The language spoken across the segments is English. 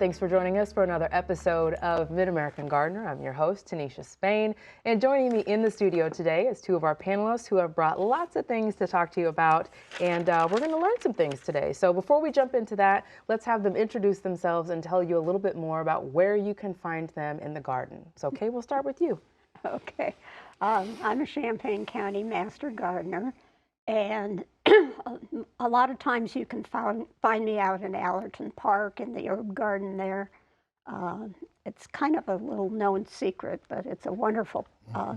Thanks for joining us for another episode of Mid-American Gardener. I'm your host, Tanisha Spain, and joining me in the studio today is two of our panelists who have brought lots of things to talk to you about, and we're going to learn some things today. So before we jump into that, let's have them introduce themselves and tell you a little bit more about where you can find them in the garden. So Kay, we'll start with you. Okay. I'm a Champaign County Master Gardener, and a lot of times you can find me out in Allerton Park in the herb garden there. It's kind of a little known secret, but it's a wonderful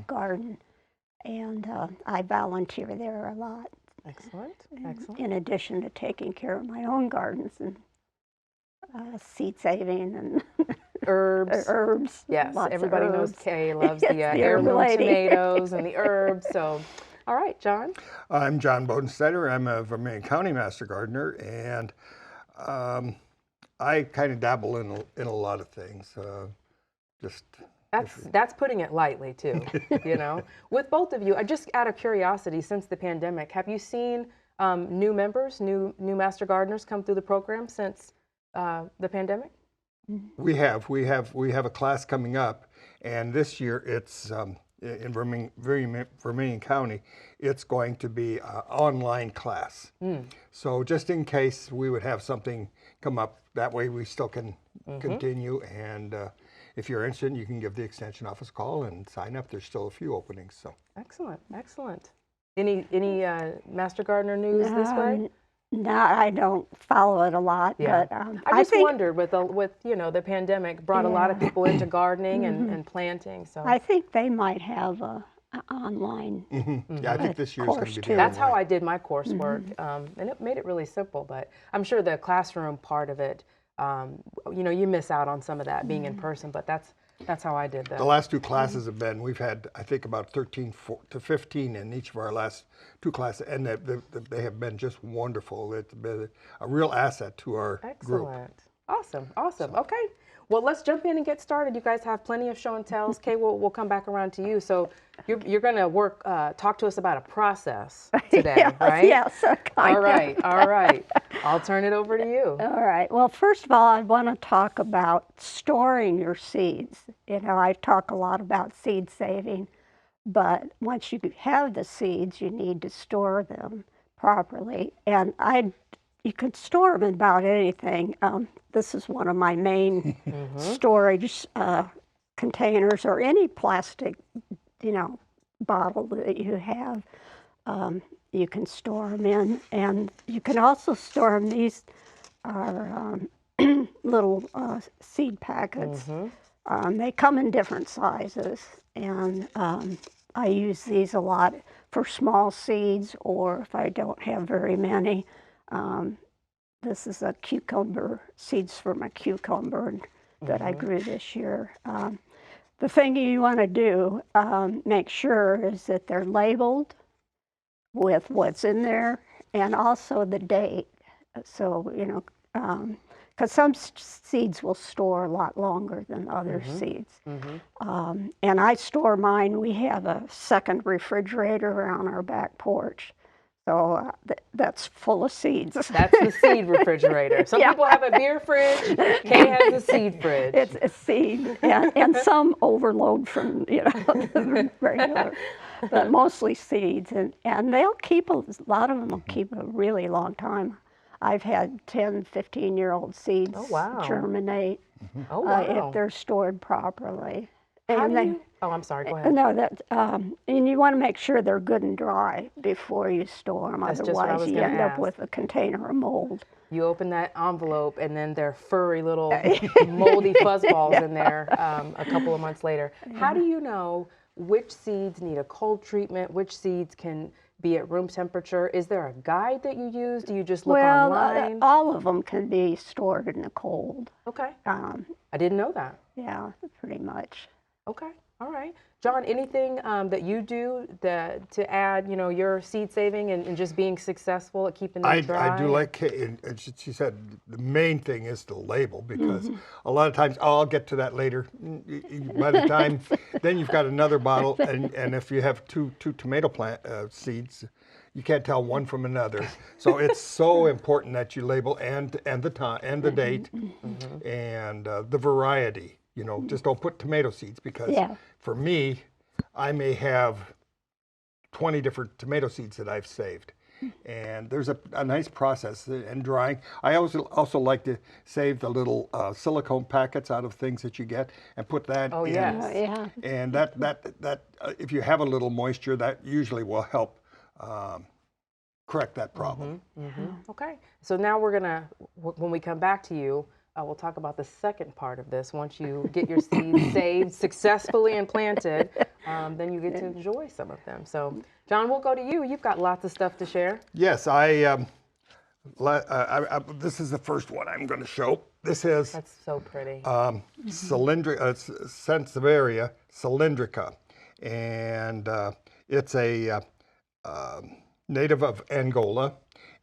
garden, and I volunteer there a lot. Excellent, excellent. In addition to taking care of my own gardens and seed saving and herbs. Yes, lots everybody of knows herbs. Kay loves Yes, the the herb heirloom lady. tomatoes and the herbs. So, all right, John. I'm John Bodenstetter. I'm a Vermilion County Master Gardener, and I kind of dabble in a lot of things. That's putting it lightly too, you know. With both of you, just out of curiosity, since the pandemic, have you seen new members, new Master Gardeners come through the program since the pandemic? We have a class coming up, and this year it's in Vermilion County. It's going to be an online class. So just in case we would have something come up, that way we still can continue. And if you're interested, you can give the extension office a call and sign up. There's still a few openings. So excellent, excellent. Any Master Gardener news this way? No, I don't follow it a lot, Yeah. but I just wondered with you know, the pandemic brought a lot of people into gardening and planting. So I think they might have a online. yeah, I think this year's going course to be too. that's how I did my coursework, and it made it really simple. But I'm sure the classroom part of it, you know, you miss out on some of that being in person. But that's how I did that. The last two classes have been, we've had, I think, about 13 to 15 in each of our last two classes, and they have been just wonderful. It's been a real asset to our group. Excellent. Awesome, awesome. Okay, well, let's jump in and get started. You guys have plenty of show and tells. Kay, we'll come back around to you. So you're going to talk to us about a process today, Yes, right? yes, kind All right, all right. I'll turn it over to you. All right. Well, first of all, I want to talk about storing your seeds. You know, I talk a lot about seed saving, but once you have the seeds, you need to store them properly. And you can store them in about anything. This is one of my main storage containers, or any plastic, you know, bottle that you have. You can store them in, and you can also store them. These are little seed packets. They come in different sizes, and I use these a lot for small seeds, or if I don't have very many. This is a cucumber, seeds from a cucumber that I grew this year. The thing you want to do, make sure, is that they're labeled with what's in there, and also the date. So, you know, because some seeds will store a lot longer than other seeds. And I store mine. We have a second refrigerator on our back porch. So that's full of seeds. That's the seed refrigerator. Some people have a beer fridge. Kay has a seed fridge. It's a seed, and some overload from, you know, the regular, but mostly seeds. And they'll keep, a lot of them will keep a really long time. I've had 10, 15-year-old seeds germinate if they're stored properly. Oh, I'm sorry, go ahead. No, and you want to make sure they're good and dry before you store them. That's just what I was Otherwise, you gonna end up ask. with a container of mold. You open that envelope, and then they're furry little moldy fuzzballs in there a couple of months later. How do you know which seeds need a cold treatment, which seeds can be at room temperature? Is there a guide that you use? Do you just look online? All of them can be stored in the cold. Okay. I didn't know that. Yeah, pretty much. Okay. All right. John, anything that you do to add, you know, your seed saving and just being successful at keeping them dry? I do like Kay, and she said the main thing is the label, because a lot of times, I'll get to that later. By the time, then you've got another bottle, and if you have two tomato plant seeds, you can't tell one from another. So it's so important that you label and the time and the date and the variety. You know, just don't put tomato seeds because for me, I may have 20 different tomato seeds that I've saved. And there's a nice process in drying. I also like to save the little silicone packets out of things that you get and put that in. Yes. And that if you have a little moisture, that usually will help correct that problem. Okay, so now we're gonna, when we come back to you, we'll talk about the second part of this. Once you get your seeds saved successfully and planted, then you get to enjoy some of them. So, John, we'll go to you. You've got lots of stuff to share. Yes, this is the first one I'm going to show. This is That's so pretty. Sansevieria cylindrica, and it's a native of Angola.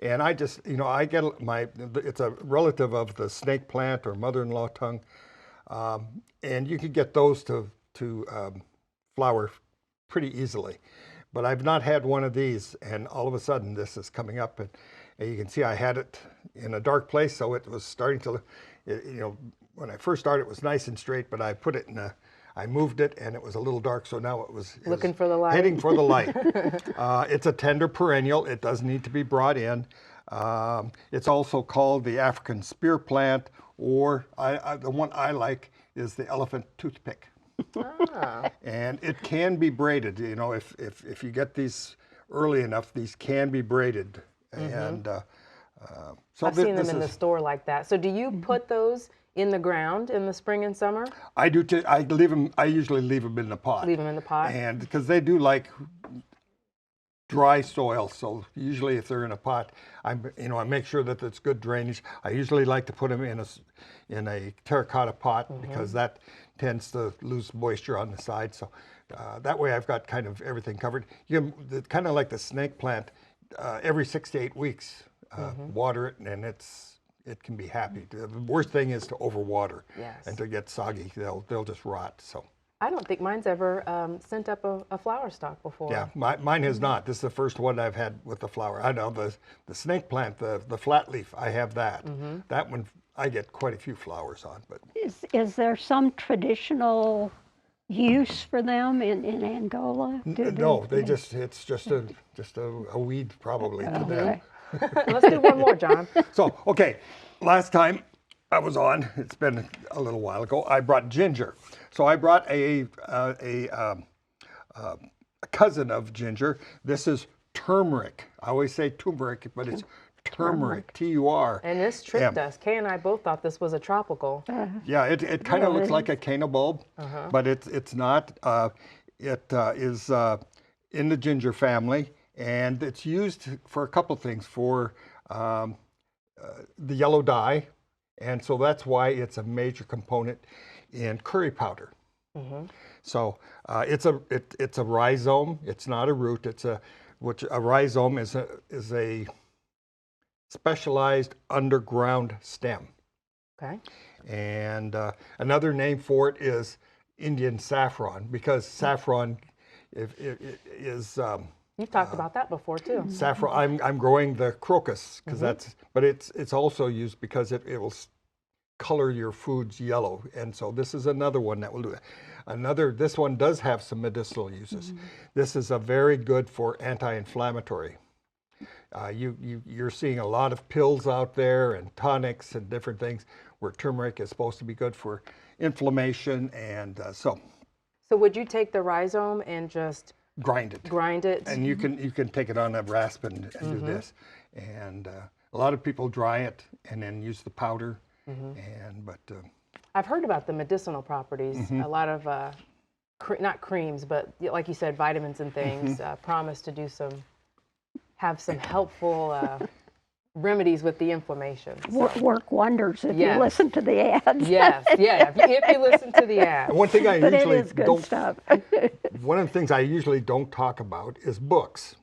And I just, you know, I get it's a relative of the snake plant or mother-in-law tongue, and you can get those to flower pretty easily. But I've not had one of these, and all of a sudden this is coming up, and you can see I had it in a dark place, so it was starting to, you know, when I first started it was nice and straight, but I put it I moved it and it was a little dark, so now it was Looking for the light. heading for the light. It's a tender perennial. It does need to be brought in. It's also called the African spear plant, or the one I like is the elephant toothpick. And it can be braided. You know, if you get these early enough, these can be braided. And so I've seen them in the store like that. So do you put those in the ground in the spring and summer? I do too. I leave them. I usually leave them in the pot. Leave them in the pot? And because they do like dry soil, so usually if they're in a pot, I make sure that it's good drainage. I usually like to put them in a terracotta pot because that tends to lose moisture on the side. So that way I've got kind of everything covered. Kind of like the snake plant, every 6 to 8 weeks, water it, and it can be happy. The worst thing is to overwater and to get soggy. They'll just rot. So. I don't think mine's ever sent up a flower stalk before. Yeah, mine has not. This is the first one I've had with the flower. I know the snake plant, the flat leaf, I have that. That one I get quite a few flowers on. But Is there some traditional use for them in Angola? No, it's just a weed probably to them. Let's do one more, John. So, okay, last time I was on, it's been a little while ago, I brought ginger. So I brought a cousin of ginger. This is turmeric. I always say turmeric, but it's turmeric, T-U-R. And this tricked us. Kay and I both thought this was a tropical. Yeah, it kind of looks like a canna bulb, but it's not. It is in the ginger family, and it's used for a couple things, for the yellow dye, and so that's why it's a major component in curry powder. So it's a rhizome. It's not a root. A rhizome is a specialized underground stem. Okay. And another name for it is Indian saffron, because saffron is. You've talked about that before too. Saffron. I'm growing the crocus because but it's also used because it will color your foods yellow, and so this is another one that will do it. This one does have some medicinal uses. This is a very good for anti-inflammatory. You're seeing a lot of pills out there and tonics and different things where turmeric is supposed to be good for inflammation, and so. So would you take the rhizome and just grind it? Grind it. And you can take it on a rasp and do this. And a lot of people dry it and then use the powder. But I've heard about the medicinal properties. A lot of not creams, but like you said, vitamins and things promise to have some helpful remedies with the inflammation. So. Work wonders if you listen to the ads. Yes, yeah, if you listen to the ads. One thing I usually don't. Stuff. One of the things I usually don't talk about is books.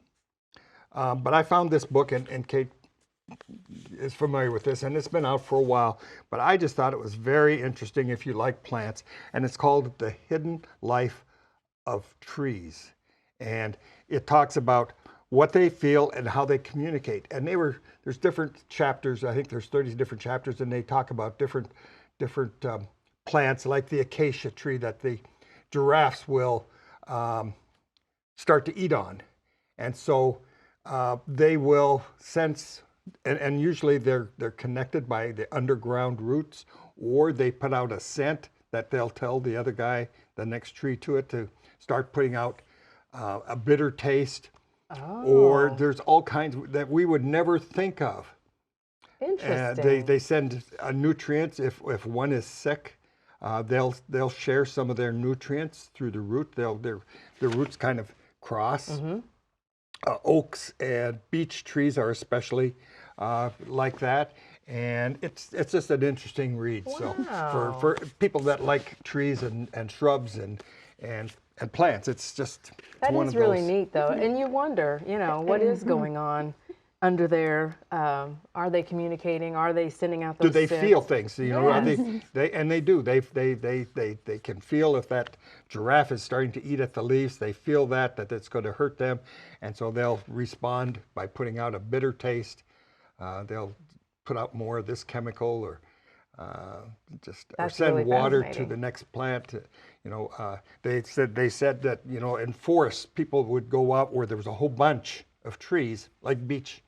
But I found this book, and Kate is familiar with this, and it's been out for a while, but I just thought it was very interesting if you like plants, and it's called The Hidden Life of Trees. And it talks about what they feel and how they communicate. And there's different chapters. I think there's 30 different chapters, and they talk about different plants, like the acacia tree that the giraffes will start to eat on. And so they will sense, and usually they're connected by the underground roots, or they put out a scent that they'll tell the other guy, the next tree to it, to start putting out a bitter taste. Oh. Or there's all kinds that we would never think of. Interesting. They send nutrients if one is sick. They'll share some of their nutrients through the root. Their roots kind of cross. Mm-hmm. Oaks and beech trees are especially like that. And it's just an interesting read. So Wow. for people that like trees and shrubs and plants, it's just That one is of really those. neat, though. And you wonder, what is going on under there? Are they communicating? Are they sending out those Do they scents? feel things? Are Yes. they do. They can feel if that giraffe is starting to eat at the leaves. They feel that it's going to hurt them, and so they'll respond by putting out a bitter taste. They'll put out more of this chemical, or That's send really water to fascinating. the next plant. They said that in forests people would go out where there was a whole bunch of trees, like beech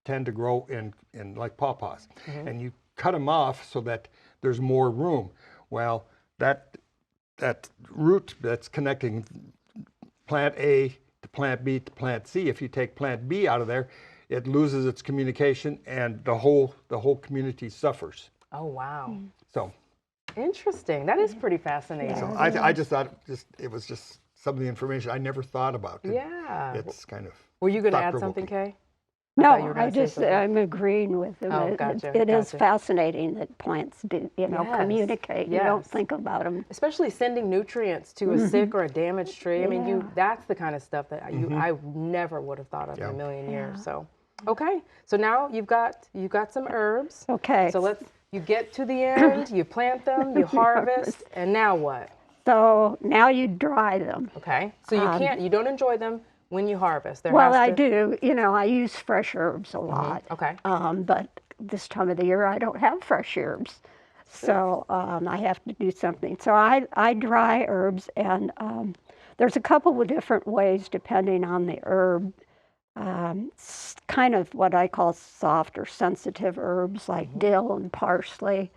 tend to grow in like pawpaws, and you cut them off so that there's more room. Well, that root that's connecting plant A to plant B to plant C, if you take plant B out of there, it loses its communication, and the whole community suffers. Oh, wow. So, Interesting. That is pretty fascinating. so I just thought it was just some of the information I never thought about. Yeah. It's kind of. Were you going to add thought-provoking. something, Kay? thought you No, were gonna I say just, something. I'm agreeing with him. Oh, gotcha, It is gotcha. fascinating that plants do, Yes, communicate. You don't yes. think about them. Especially sending nutrients to a sick or a damaged tree. I mean, Yeah. that's the kind of stuff that I never would have thought of in Yeah. a million years. So, okay. So now you've got some herbs. Okay. So you get to the end, you plant them, you harvest, and now what? So now you dry them. Okay. So you don't enjoy them when you harvest. There Well, has I to- do. I use fresh herbs a lot. Okay. But this time of the year, I don't have fresh herbs. So I have to do something. So I dry herbs, and there's a couple of different ways depending on the herb. Kind of what I call soft or sensitive herbs like dill and parsley.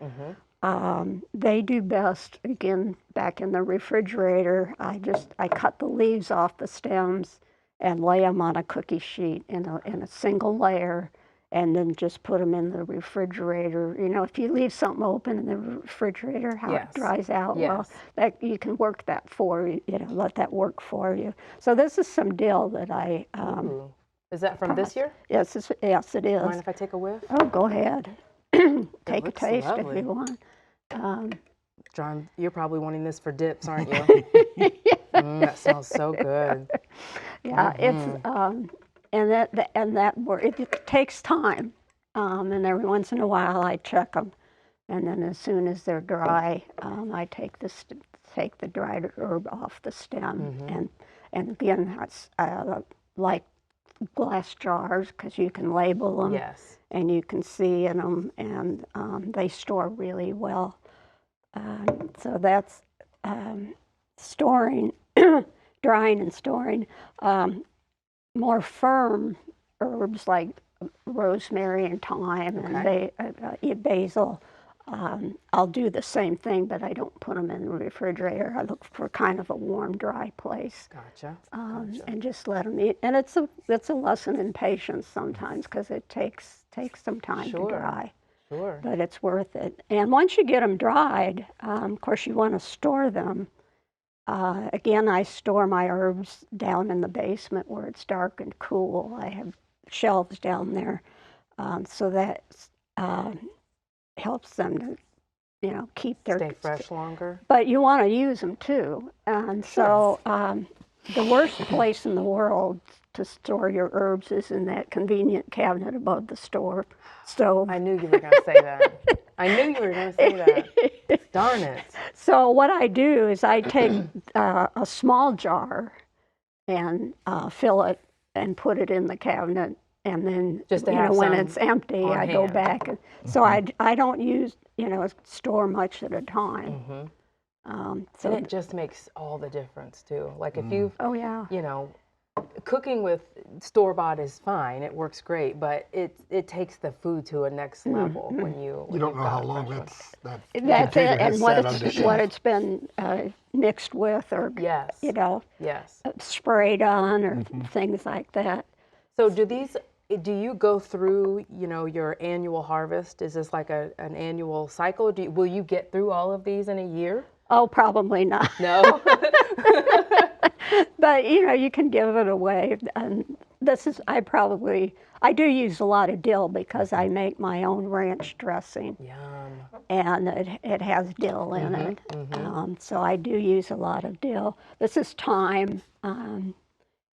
They do best, again, back in the refrigerator. I cut the leaves off the stems and lay them on a cookie sheet in a single layer, and then just put them in the refrigerator. If you leave something open in the refrigerator, how Yes. it dries out, well, Yes. that you can work that for you, let that work for you. So this is some dill that I, Ooh. Is that from this year? yes, yes, it is. Mind if I take a whiff? Oh, go ahead. Take a looks taste lovely. if you want. John, you're probably wanting this for dips, aren't you? That smells so good. Yeah, it's it takes time, and every once in a while I check them, and then as soon as they're dry, I take the dried herb off the stem, and again, that's like glass jars because you can label them, Yes. and you can see in them, and they store really well. So that's storing, drying and storing. More firm herbs like rosemary and thyme and basil. I'll do the same thing, but I don't put them in the refrigerator. I look for kind of a warm, dry place. Gotcha. And just let them eat. And it's a lesson in patience sometimes because it takes some time Sure. to dry, Sure. but it's worth it. And once you get them dried, of course, you want to store them. Again, I store my herbs down in the basement where it's dark and cool. I have shelves down there, so that helps them to, keep their Stay fresh longer. But you want to use them too. And so the worst place in the world to store your herbs is in that convenient cabinet above the stove. I knew you were going to say that. I knew you were going to say that. Darn it. So what I do is I take a small jar and fill it and put it in the cabinet, and then Just to you have know when some it's empty, on I go hand. back. And, so I don't use store much at a time. So And it just makes all the difference too. Like if you've, oh yeah. you know, cooking with store-bought is fine. It works great, but it takes the food to a next level when You you've don't know got how a long fresh one. that That's container it, has and what sat on the it's shelf. what it's been mixed with, or Yes. Yes. sprayed on, or things like that. So do you go through, your annual harvest? Is this like an annual cycle? Will you get through all of these in a year? Oh, probably not. No. But you can give it away. And I do use a lot of dill because I make my own ranch dressing, Yum. and it has dill in it. So I do use a lot of dill. This is thyme, and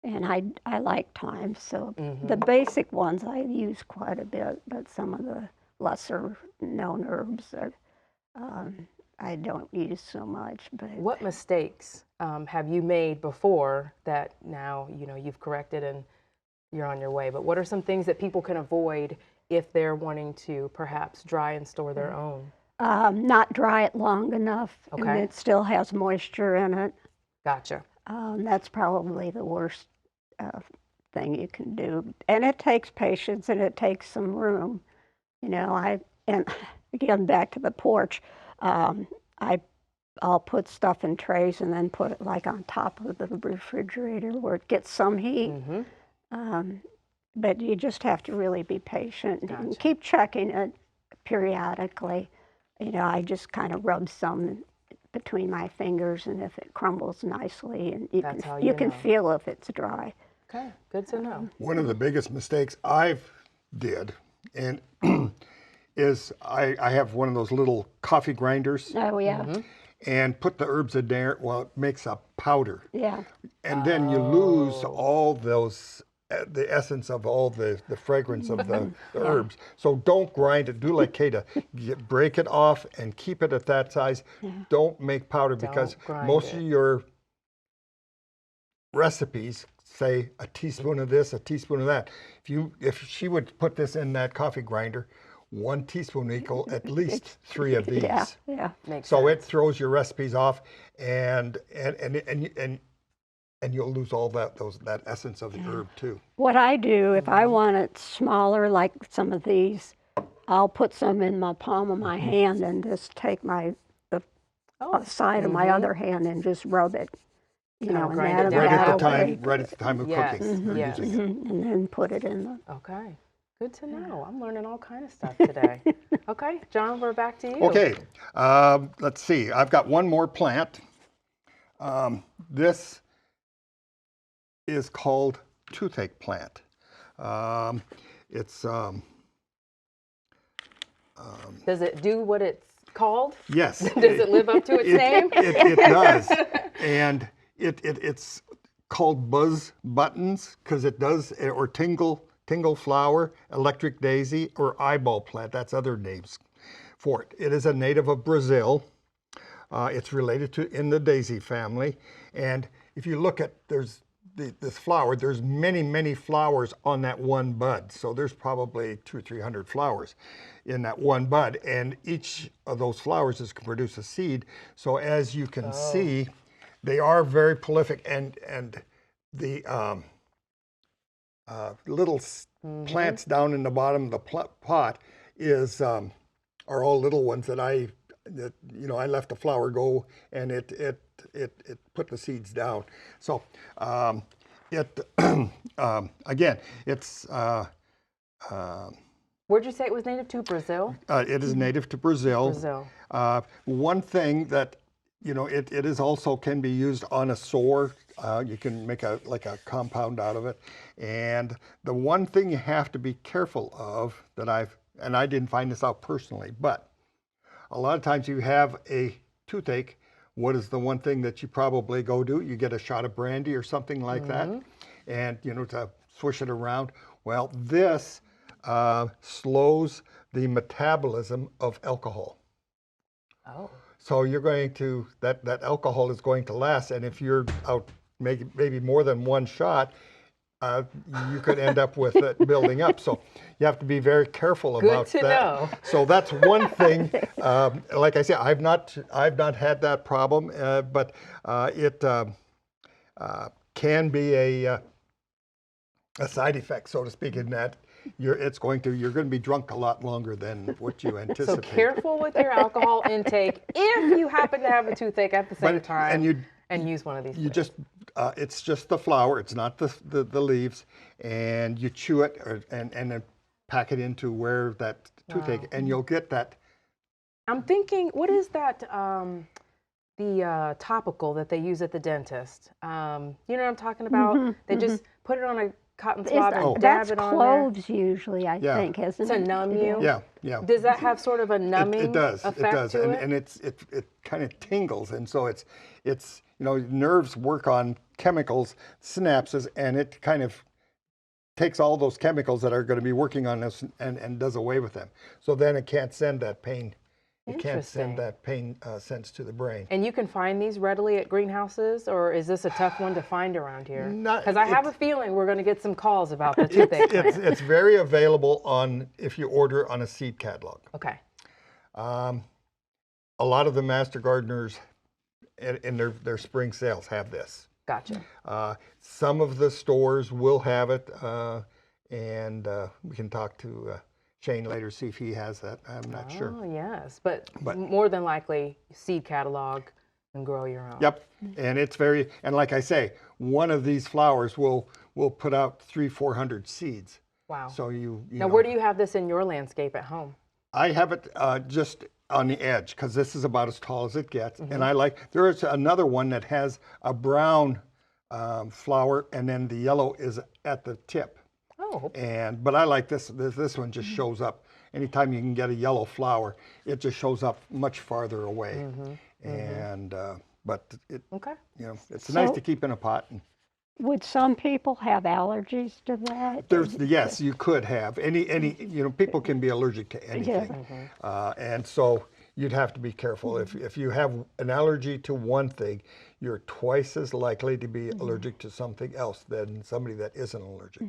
I like thyme. So the basic ones I use quite a bit, but some of the lesser known herbs I don't use so much. But What mistakes have you made before that now you've corrected and you're on your way? But what are some things that people can avoid if they're wanting to perhaps dry and store their own? not dry it long enough, and Okay. it still has moisture in it. Gotcha. That's probably the worst thing you can do. And it takes patience, and it takes some room. And again, back to the porch, I'll put stuff in trays and then put it like on top of the refrigerator where it gets some heat. But you just have to really be patient and Gotcha. keep checking it periodically. I just kind of rub some between my fingers, and if it crumbles nicely, and That's how you you can know. feel if it's dry. Okay, good to know. One of the biggest mistakes I've did, and is I have one of those little coffee grinders Oh yeah, and put the herbs in there. Well, it makes a powder, yeah. and then you lose all those the essence of all the fragrance of the herbs. So don't grind it. Do like Kata, break it off and keep it at that size. Don't make powder because grind most it. of your recipes say a teaspoon of this, a teaspoon of that. If she would put this in that coffee grinder, 1 teaspoon equal at least 3 of these. Yeah. Makes So sense. it throws your recipes off, and you'll lose all that essence of the herb too. What I do, if I want it smaller, like some of these, I'll put some in my palm of my hand and just take the side of my other hand and just rub it, Kinda and grind it that'll down. Right at that'll the time, break right at the time of Yes, cooking. or yes. using it. and then put it in the. Okay, good to know. I'm learning all kind of stuff today. Okay, John, we're back to you. Okay, let's see. I've got one more plant. This is called toothache plant. It's Does it do what it's called? yes. Does it live up to its name? It does, and it's called buzz buttons because it does, or tingle flower, electric daisy, or eyeball plant. That's other names for it. It is a native of Brazil. It's related to in the daisy family, and if you look at this flower, there's many flowers on that one bud. So there's probably 200 or 300 flowers in that one bud, and each of those flowers is going to produce a seed. So as you can see, they are very prolific, and the little plants down in the bottom of the pot are all little ones that I left the flower go, and it put the seeds down. So again, it's Where'd you say it was native to? Brazil? it is native to Brazil. Brazil. One thing that it is also can be used on a sore. You can make a compound out of it. And the one thing you have to be careful of that I didn't find this out personally, but a lot of times you have a toothache. What is the one thing that you probably go do? You get a shot of brandy or something like that, and to swish it around. Well, this slows the metabolism of alcohol. Oh. So you're going to that alcohol is going to last, and if you're out maybe more than one shot, uh, you could end up with it building up. So you have to be very careful Good about to that. know. So that's one thing. Like I said, I've not had that problem, but it can be a side effect, so to speak, in that you're going to be drunk a lot longer than what you So anticipate. careful with your alcohol intake if you happen to have a toothache at the same time and use one of these. You just it's just the flour. It's not the leaves, and you chew it and then pack it into where that toothache, and you'll get that. I'm thinking, what is that? The topical that they use at the dentist. You know what I'm talking about? They just put it on a cotton swab and dab That's it on cloves usually, I Yeah. think, isn't there to it? numb you. Yeah. Does that have sort of a numbing It does. effect It does, to and it kind of tingles, and so it's nerves work on chemicals, synapses, and it kind of takes all those chemicals that are going to be working on us and does away with them. So then it can't send that pain. It can't send that pain sense to the brain. And you can find these readily at greenhouses, or is this a tough one to find around here? Because I have a feeling we're going to get some calls about the toothache plant. It's very available if you order on a seed catalog. Okay. A lot of the master gardeners in their spring sales have this. Gotcha. Some of the stores will have it, and we can talk to Shane later, see if he has that. I'm not sure. Oh, yes. But more than likely, seed catalog and grow your own. Yep. And it's and like I say, one of these flowers will put out 300-400 seeds. Wow. So you now, know, where do you have this in your landscape at home? I have it just on the edge because this is about as tall as it gets. And there is another one that has a brown flower, and then the yellow is at the tip. Oh. But I like this. This one just shows up. Anytime you can get a yellow flower, it just shows up much farther away. And but it, Okay. it's nice to keep in a pot. And Would some people have allergies to that? yes, you could have any. People can be allergic to anything, and so you'd have to be careful. If you have an allergy to one thing, you're twice as likely to be allergic to something else than somebody that isn't allergic.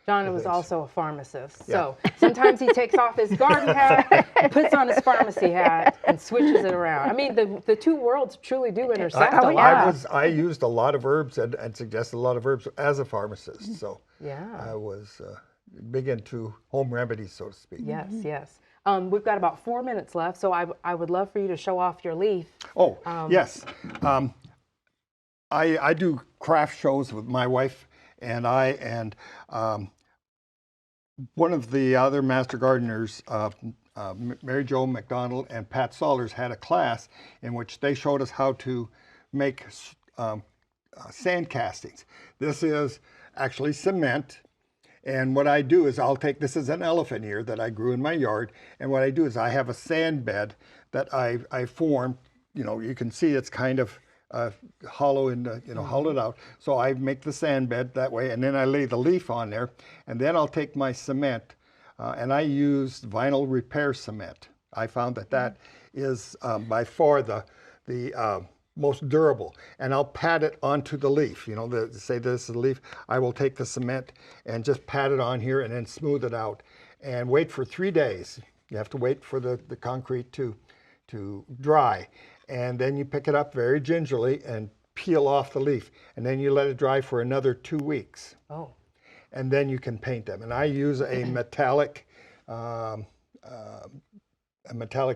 John was also a pharmacist, so sometimes he takes off his garden hat, puts on his pharmacy hat, and switches it around. I mean, the two worlds truly do intersect a lot. I used a lot of herbs and suggested a lot of herbs as a pharmacist, so I was big into home remedies, so to speak. Yes, yes. We've got about 4 minutes left, so I would love for you to show off your leaf. Oh, yes. I do craft shows with my wife and one of the other master gardeners, Mary Jo McDonald and Pat Sollers, had a class in which they showed us how to make sand castings. This is actually cement. And what I do is this is an elephant ear that I grew in my yard. And what I do is I have a sand bed that I form. You can see it's kind of hollow and hollowed out. So I make the sand bed that way, and then I lay the leaf on there, and then I'll take my cement, and I use vinyl repair cement. I found that is by far the most durable, and I'll pat it onto the leaf. Say this is the leaf. I will take the cement and just pat it on here, and then smooth it out, and wait for 3 days. You have to wait for the concrete to dry. And then you pick it up very gingerly and peel off the leaf. And then you let it dry for another 2 weeks. Oh. And then you can paint them. And I use a metallic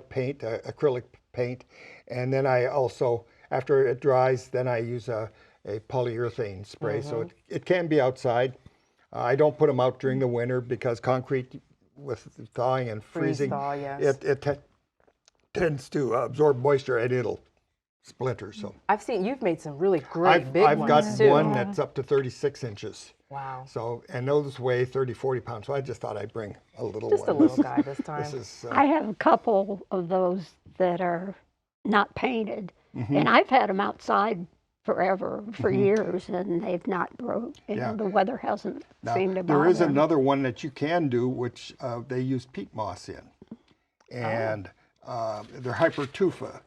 paint, acrylic paint. And then I also, after it dries, then I use a polyurethane spray. So it can be outside. I don't put them out during the winter because concrete with thawing and freezing, it tends to absorb moisture and it'll splinter. So I've seen you've made some really great big ones. I've got too. one that's up to 36 inches. Wow. So, and those weigh 30-40 pounds. So I just thought I'd bring a little Just one. a little guy this time. This is, I have a couple of those that are not painted, and I've had them outside forever, for years, and they've not broke. The weather hasn't seemed to bother there is them. another one that you can do, which they use peat moss in. And they're hypertufa.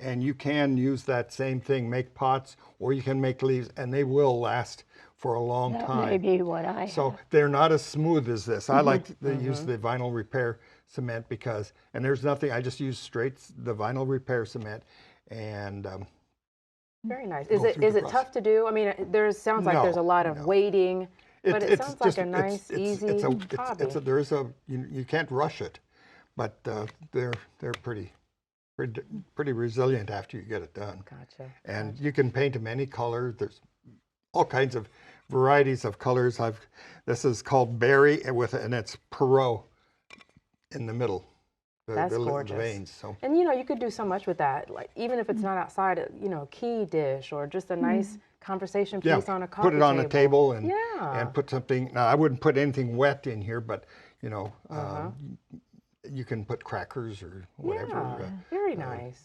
And you can use that same thing, make pots, or you can make leaves, and they will last for a long That time. may be what I So have. they're not as smooth as this. I like to use the vinyl repair cement because, and there's nothing, I just use the vinyl repair cement and Very nice. Go Is it through the is it process. tough to do? I mean, sounds like there's a No, lot of no. waiting, but it it's sounds like just- a nice, easy hobby. you can't rush it, but they're pretty resilient after you get it done. Gotcha. And you can paint them any color. There's all kinds of varieties of colors. This is called berry and it's Perot in the middle. That's the gorgeous. veins. So And you could do so much with that. Like even if it's not outside, a key dish or just a nice conversation yeah, piece on a coffee put it on a table and Yeah. put something. Now I wouldn't put anything wet in here, but you can put crackers or whatever. Yeah, very nice.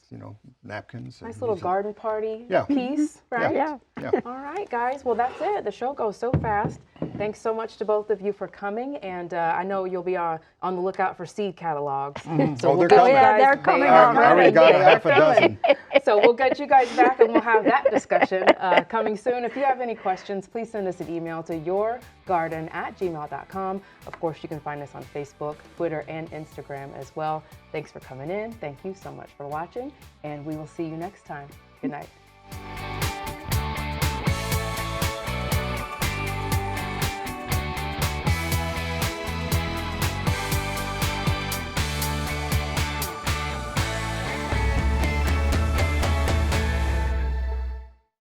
Napkins. Nice and little use it. garden party Yeah. piece, right? Yeah. Yeah. All right, guys. Well, that's it. The show goes so fast. Thanks so much to both of you for coming, and I know you'll be on the lookout for seed catalogs. So Oh, we'll they're get you coming. guys- They're coming they are already. I already got They a are half a coming. dozen. So we'll get you guys back, and we'll have that discussion coming soon. If you have any questions, please send us an email to yourgarden@gmail.com. Of course, you can find us on Facebook, Twitter, and Instagram as well. Thanks for coming in. Thank you so much for watching, and we will see you next time. Good night.